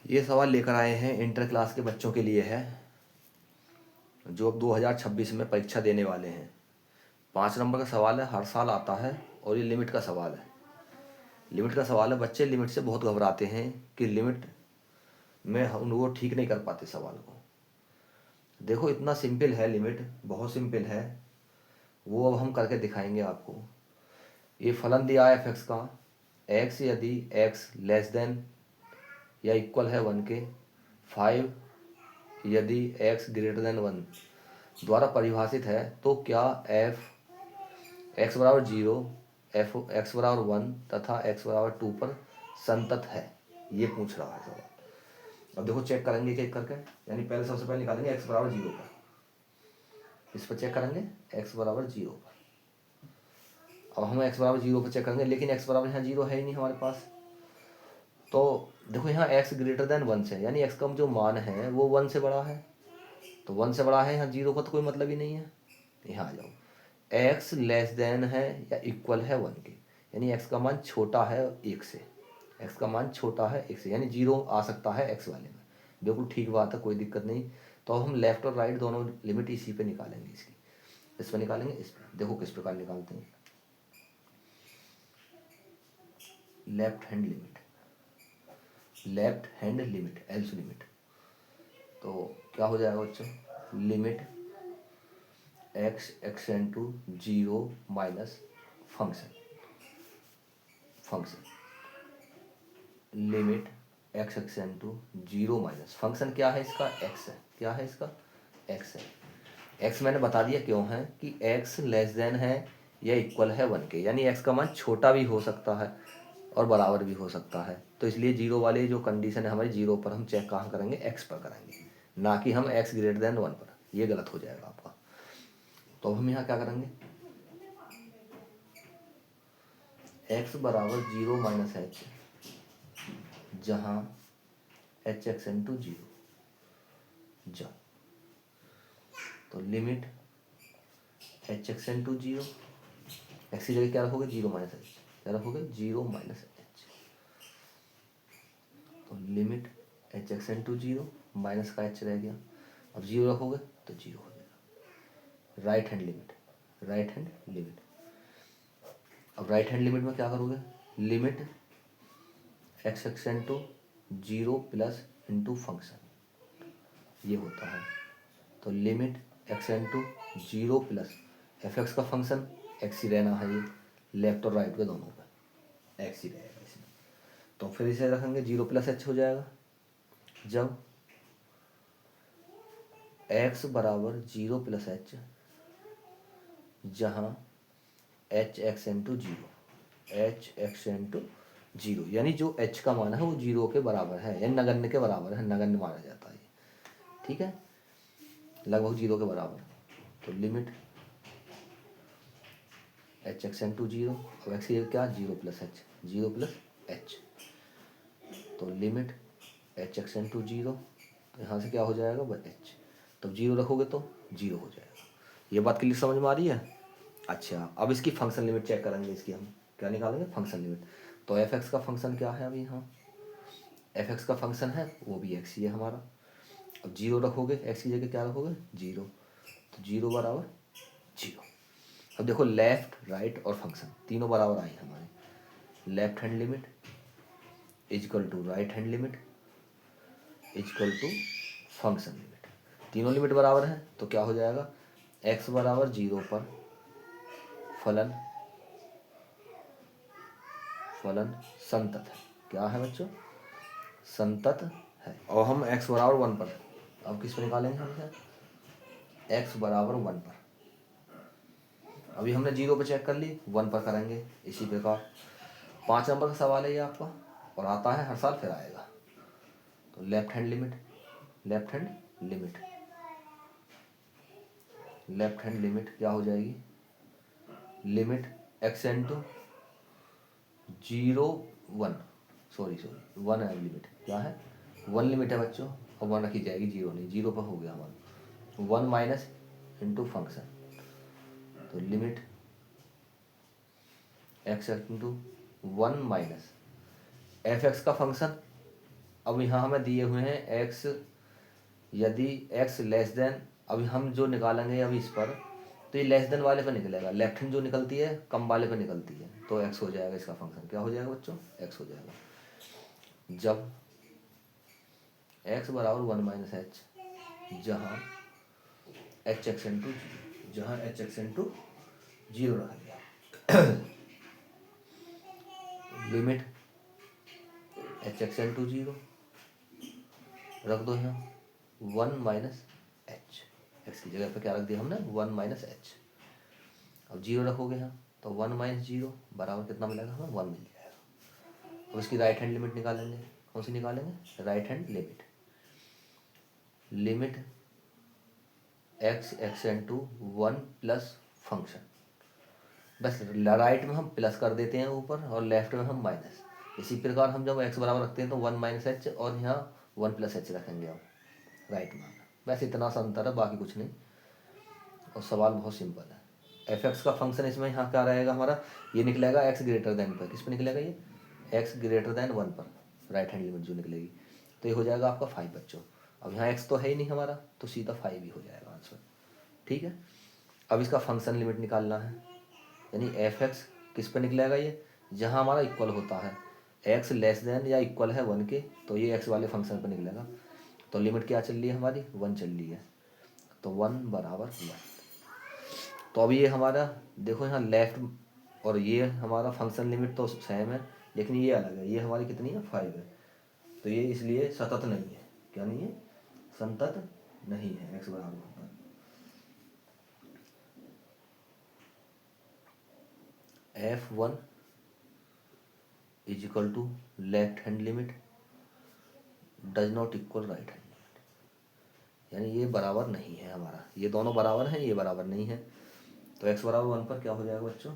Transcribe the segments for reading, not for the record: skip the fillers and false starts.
ये सवाल लेकर आए हैं इंटर क्लास के बच्चों के लिए है, जो अब 2026 में परीक्षा देने वाले हैं। 5 नंबर का सवाल है, हर साल आता है और ये लिमिट का सवाल है। लिमिट का सवाल है, बच्चे लिमिट से बहुत घबराते हैं कि लिमिट में हम वो ठीक नहीं कर पाते सवाल को। देखो इतना सिंपल है, लिमिट बहुत सिंपल है, वो अब हम करके दिखाएंगे आपको। ये फलन दिया है एफ एक्स का, एक्स यदि एक्स लेस देन या इक्वल है 1 के, 5 यदि x ग्रेटर देन 1 द्वारा परिभाषित है, तो क्या f x बराबर 0, f x बराबर 1 तथा x बराबर 2 पर संतत है। ये पूछ रहा है सवाल। अब देखो चेक करेंगे एक एक करके, यानी पहले सबसे पहले निकालेंगे x बराबर 0 पर, इस पर चेक करेंगे x बराबर 0 पर। अब हम x बराबर 0 पर चेक करेंगे, लेकिन x बराबर यहाँ 0 है ही नहीं हमारे पास। तो देखो यहाँ x ग्रेटर देन 1 से, यानी x का जो मान है वो 1 से बड़ा है, तो 1 से बड़ा है, यहाँ 0 का तो कोई मतलब ही नहीं है। यहाँ आ जाओ, x लेस देन है या इक्वल है 1 के, यानी x का मान छोटा है 1 से, x का मान छोटा है 1 से, यानी 0 आ सकता है x वाले में। बिल्कुल ठीक बात है, कोई दिक्कत नहीं। तो हम लेफ्ट और राइट दोनों लिमिट इसी पे निकालेंगे, इसकी इस पर निकालेंगे, इस पर। देखो किस प्रकार निकालते हैं, left hand limit, left hand limit, else limit. तो क्या हो जाएगा बच्चों, limit X extend to 0 minus function, limit X extend to 0 minus function. क्या है इसका, एक्स है। क्या है इसका, एक्स है। एक्स मैंने बता दिया क्यों है, कि एक्स लेस देन है या इक्वल है 1 के, यानी एक्स का मान छोटा भी हो सकता है और बराबर भी हो सकता है। तो इसलिए 0 वाली जो कंडीशन है हमारी, 0 पर हम चेक कहाँ करेंगे, एक्स पर करेंगे, ना कि हम एक्स ग्रेटर देन 1 पर। ये गलत हो जाएगा आपका। तो हम यहाँ क्या करेंगे, एक्स बराबर 0 माइनस एच, जहाँ एच एक्स इंटू 0 जा, तो limit H x into 0, x की जगह क्या रखोगे, 0 माइनस एच, क्या रखोगे, 0 माइनस एच। तो limit H x into 0, minus का एच रह गया, अब 0 रखोगे तो 0 हो जाएगा। Right hand limit, right hand limit. अब राइट हैंड लिमिट में क्या करोगे, limit x x into 0 plus into function, ये होता है। तो limit x into 0 plus F x का फंक्शन, एक्स ही रहना है, ये लेफ्ट और राइट के दोनों पे एक्स ही रहेगा इसमें। तो फिर इसे रखेंगे 0 प्लस एच हो जाएगा, जब एक्स बराबर 0 प्लस एच, जहाँ H x into 0, H x into 0, यानी जो एच का मान है वो 0 के बराबर है, यानी नगण्य के बराबर है, नगण्य माना जाता है ये, ठीक है, लगभग 0 के बराबर। तो लिमिट एच एक्स इंटू 0, अब एक्स की क्या, 0 प्लस एच, 0 प्लस एच। तो लिमिट एच एक्स इंटू 0, तो यहाँ से क्या हो जाएगा, बस एच, तब 0 रखोगे तो 0 हो जाएगा। ये बात क्लियर समझ में आ रही है। अच्छा, अब इसकी फंक्शन लिमिट चेक करेंगे, इसकी हम क्या निकालेंगे, फंक्शन लिमिट। तो एफ एक्स का फंक्शन क्या है, अभी यहाँ एफ एक्स का फंक्शन है वो भी एक्स ही है हमारा। अब 0 रखोगे, एक्स की जगह क्या रखोगे, 0, तो 0 बराबर 0। अब देखो लेफ्ट राइट और फंक्शन तीनों बराबर आए हमारे, left hand limit is equal to right hand limit is equal to function limit, तीनों लिमिट बराबर हैं। तो क्या हो जाएगा, एक्स बराबर 0 पर फलन संतत है। क्या है बच्चों, संतत है। और हम x बराबर 1 पर, अब किस पर निकालेंगे हम इसे, x बराबर 1 पर। अभी हमने 0 पर चेक कर ली, 1 पर करेंगे इसी प्रकार। 5 नंबर का सवाल है ये आपका, और आता है हर साल, फिर आएगा। तो left hand limit, left hand limit, left hand limit क्या हो जाएगी, लिमिट एक्स इंटू 0 1, सॉरी 1 है लिमिट, क्या है 1 लिमिट है बच्चों, और 1 रखी जाएगी, 0 नहीं, 0 पर हो गया हमारा, 1 माइनस इंटू फंक्शन। तो limit x into 1 minus F x का फंक्शन, अब यहाँ हमें दिए हुए हैं एक्स, यदि एक्स लेस देन, अभी हम जो निकालेंगे अभी इस पर, तो ये लेस देन वाले पर निकलेगा, लेफ्ट हैंड जो निकलती है कम वाले पर निकलती है, तो एक्स हो जाएगा इसका फंक्शन। क्या हो जाएगा बच्चों? एक्स हो जाएगा। जब एक्स बराबर 1 माइनस एच, जहाँ एच एक्स इंटू, जहाँ एच एक्स इंटू 0 रखा गया, लिमिट एच एक्स इंटू 0 रख दो यहाँ 1 माइनस एच, एक्स की जगह पे क्या रख दिया हमने? 1 माइनस एच। अब 0 रखोगे यहाँ तो 1 माइनस 0 बराबर कितना मिलेगा हमें? 1 मिल जाएगा। अब इसकी राइट हैंड लिमिट निकालेंगे। कौन सी निकालेंगे? Right hand limit. Limit x x into 1 plus function, बस राइट में हम प्लस कर देते हैं ऊपर और लेफ्ट में हम माइनस। इसी प्रकार हम जब एक्स बराबर रखते हैं तो 1 माइनस एच और यहाँ 1 प्लस एच रखेंगे अब राइट में। बस इतना सा अंतर है, बाकी कुछ नहीं, और सवाल बहुत सिंपल है। एफ एक्स का फंक्शन इसमें यहाँ क्या रहेगा हमारा? ये निकलेगा एक्स ग्रेटर देन पर। किस पर निकलेगा ये? एक्स ग्रेटर देन 1 पर, राइट हैंड लिमिट जो निकलेगी। तो ये हो जाएगा आपका 5 बच्चों। अब यहाँ एक्स तो है ही नहीं हमारा, तो सीधा 5 ही हो जाएगा आंसर। ठीक है। अब इसका फंक्शन लिमिट निकालना है, यानी एफ एक्स किस पर निकलेगा ये? जहाँ हमारा इक्वल होता है, एक्स लेस देन या इक्वल है 1 के, तो ये एक्स वाले फंक्शन पर निकलेगा। तो लिमिट क्या चल रही है हमारी? 1 चल रही है, तो 1 बराबर 1। तो अब ये हमारा देखो यहाँ लेफ्ट और ये हमारा फंक्शन लिमिट तो सेम है, लेकिन ये अलग है। ये हमारी कितनी है? 5 है। तो ये इसलिए सतत नहीं है। क्या नहीं है? संतत नहीं है एक्स बराबर 1 पर। F1 is equal to left hand limit does not equal right hand limit, यानी ये बराबर नहीं है हमारा। ये दोनों बराबर हैं, ये बराबर नहीं है। तो x बराबर 1 पर क्या हो जाएगा बच्चों?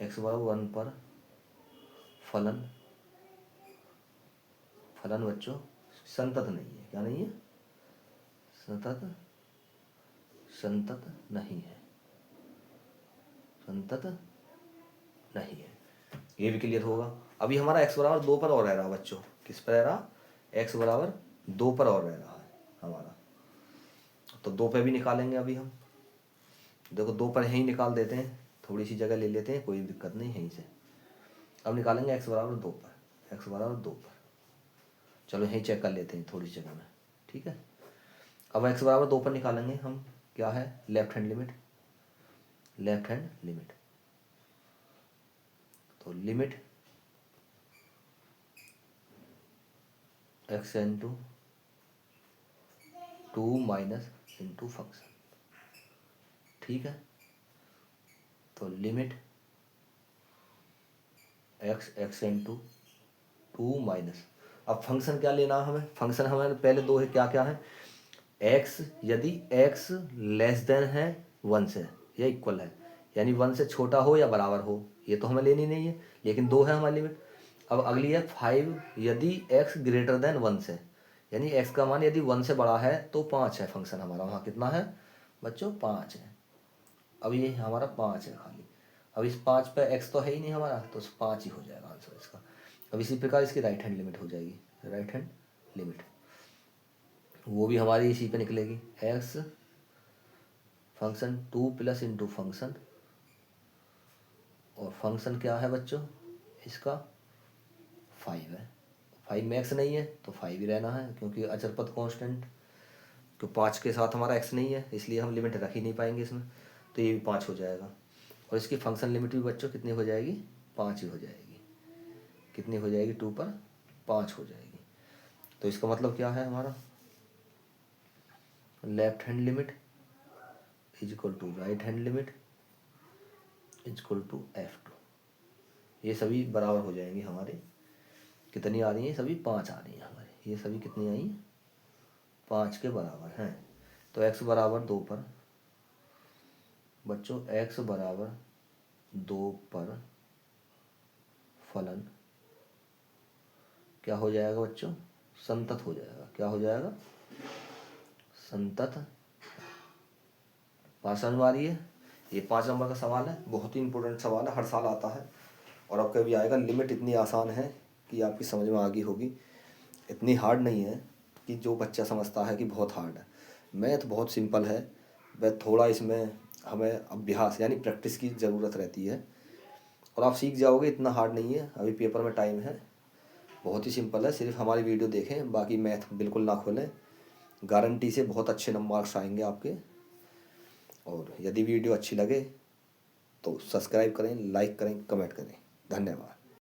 x बराबर 1 पर फलन, फलन बच्चों संतत नहीं है। क्या नहीं है? संतत, संतत नहीं है, संतत नहीं है। ये भी क्लियर होगा। अभी हमारा x बराबर 2 पर और रह रहा बच्चों। किस पर रह रहा? x बराबर 2 पर और रह रहा है हमारा, तो 2 पे भी निकालेंगे अभी हम। देखो 2 पर यहीं निकाल देते हैं, थोड़ी सी जगह ले लेते हैं, कोई दिक्कत नहीं यहीं से। अब निकालेंगे x बराबर 2 पर, x बराबर 2 पर। चलो यहीं चेक कर लेते हैं थोड़ी सी जगह में। ठीक है। अब x बराबर 2 पर निकालेंगे हम, क्या है? Left hand limit, left hand limit. तो limit x into 2 minus into function. ठीक है। तो लिमिट x इंटू 2 माइनस, अब फंक्शन क्या लेना है हमें? फंक्शन हमें पहले दो है, क्या क्या है? x यदि x लेस देन है 1 से या इक्वल है, यानी 1 से छोटा हो या बराबर हो, ये तो हमें लेनी नहीं है, लेकिन 2 है हमारी लिमिट। अब अगली है 5 यदि x ग्रेटर देन 1 से, यानी x का मान यदि 1 से बड़ा है तो 5 है फंक्शन हमारा। वहाँ कितना है बच्चों? 5 है। अब ये हमारा 5 है खाली। अब इस 5 पे x तो है ही नहीं हमारा, तो 5 ही हो जाएगा आंसर इसका। अब इसी प्रकार इसकी राइट हैंड लिमिट हो जाएगी, राइट हैंड लिमिट वो भी हमारी इसी पे निकलेगी। x function 2 plus into function, और फंक्शन क्या है बच्चों इसका? 5 है। 5 में x नहीं है तो 5 ही रहना है, क्योंकि अचर पद कॉन्स्टेंट, तो 5 के साथ हमारा x नहीं है, इसलिए हम लिमिट रख ही नहीं पाएंगे इसमें, तो ये भी 5 हो जाएगा। और इसकी फंक्शन लिमिट भी बच्चों कितनी हो जाएगी? 5 ही हो जाएगी। कितनी हो जाएगी? 2 पर 5 हो जाएगी। तो इसका मतलब क्या है हमारा? Left hand limit is equal to right hand limit is equal to F2। ये सभी बराबर हो जाएंगी हमारे। कितनी आ रही हैं? सभी 5 आ रही हैं हमारे। ये सभी कितनी आई? 5 के बराबर हैं। तो x बराबर 2 पर बच्चों, x बराबर 2 पर फलन क्या हो जाएगा बच्चों? संतत हो जाएगा। क्या हो जाएगा? संतत। बात समझ में आ रही है? ये 5 नंबर का सवाल है, बहुत ही इंपॉर्टेंट सवाल है, हर साल आता है और अब कभी आएगा। लिमिट इतनी आसान है कि आपकी समझ में आ गई होगी। इतनी हार्ड नहीं है कि जो बच्चा समझता है कि बहुत हार्ड है। मैथ बहुत सिंपल है, बस थोड़ा इसमें हमें अभ्यास यानी प्रैक्टिस की ज़रूरत रहती है और आप सीख जाओगे। इतना हार्ड नहीं है, अभी पेपर में टाइम है, बहुत ही सिंपल है। सिर्फ हमारी वीडियो देखें, बाकी मैथ बिल्कुल ना खोलें, गारंटी से बहुत अच्छे नंबर मार्क्स आएंगे आपके। और यदि वीडियो अच्छी लगे तो सब्सक्राइब करें, लाइक करें, कमेंट करें। धन्यवाद।